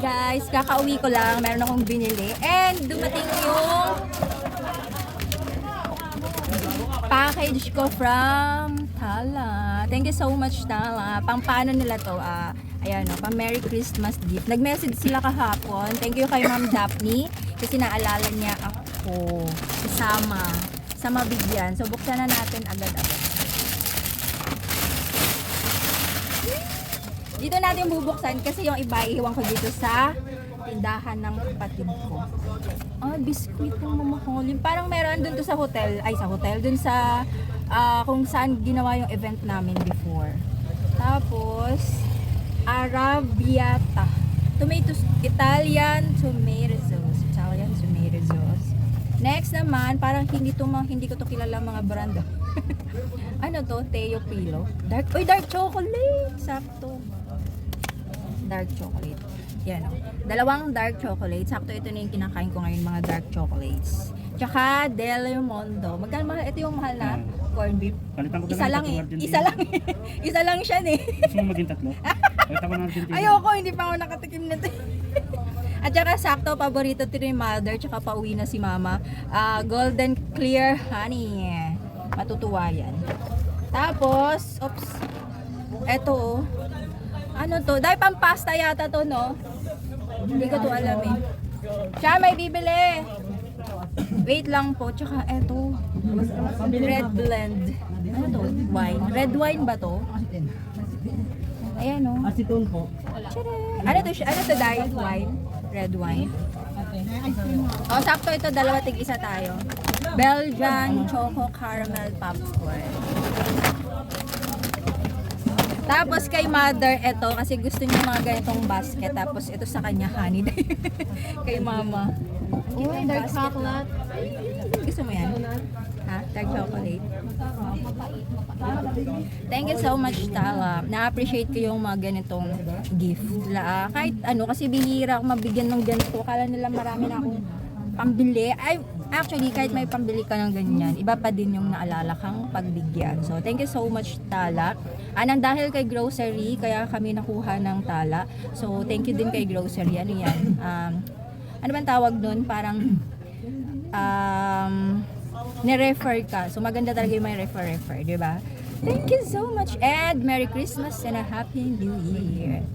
guys, kakauwi ko lang, meron akong binili and dumating yung package ko from Tala. Thank you so much Tala. Pang paano nila to? Ayan o, pang Merry Christmas gift. Nag-message sila kahapon. Thank you kay Ma'am Daphne kasi naalala niya ako kasama sa mabigyan. So buksan na natin agad-agad. Dito natin bubuksan kasi yung iba iiwan ko dito sa tindahan ng kapatid ko. Biskuit ng mamahalin. Parang meron dun to sa hotel. Ay, sa hotel. Dun sa kung saan ginawa yung event namin before. Tapos, Arrabbiata. Tomatoes, Italian tomato sauce. Italian tomato sauce. Next naman, parang hindi ko to kilala mga brand. Ano to? Teo Pilo. Dark chocolate. Sakto. Dark chocolate. Yan o. Dalawang dark chocolate. Sakto ito na yung kinakain ko ngayon, mga dark chocolates. Tsaka Del Mondo. Magkano mahal? Ito yung mahal na corned beef. Isa lang eh. Isa lang siya eh. Gusto mo maging tatlo? Ayoko, hindi pa ako nakatikim nito. At saka sakto, paborito ito ni mother. Tsaka pauwi na si mama. Golden clear honey. Matutuwa yan. Tapos, oops. Eto ano to? Dahil pang pasta yata to, no? Hindi ko to alam eh. Siya may bibili. Wait lang po. Tsaka eto. Red blend. Ano to? Wine. Red wine ba to? Ayan o. Aceton po. Ano to siya? Ano to diet wine? Red wine. Sakto ito. Dalawa tig-isa tayo. Belgian Choco Caramel Popcorn. Tapos kay mother, ito kasi gusto niya mga ganitong basket. Tapos ito sa kanya, honey. Kay mama. Uy, dark chocolate. Gusto mo yan? Ha? Dark chocolate? Thank you so much, Tala. Na-appreciate ko yung mga ganitong gift. Kahit ano, kasi bihira ako mabigyan ng ganito. Akala nila marami na akong pambili. Actually, kahit may pambili ka ng ganyan, iba pa din yung naalala kang pagbigyan. So, thank you so much, Tala. Nang dahil kay grocery, kaya kami nakuha ng Tala. So, thank you din kay grocery. Ano yan? Ano bang tawag nun? Parang, ni-refer ka. So, maganda talaga yung may refer, di ba? Thank you so much and Merry Christmas and a Happy New Year.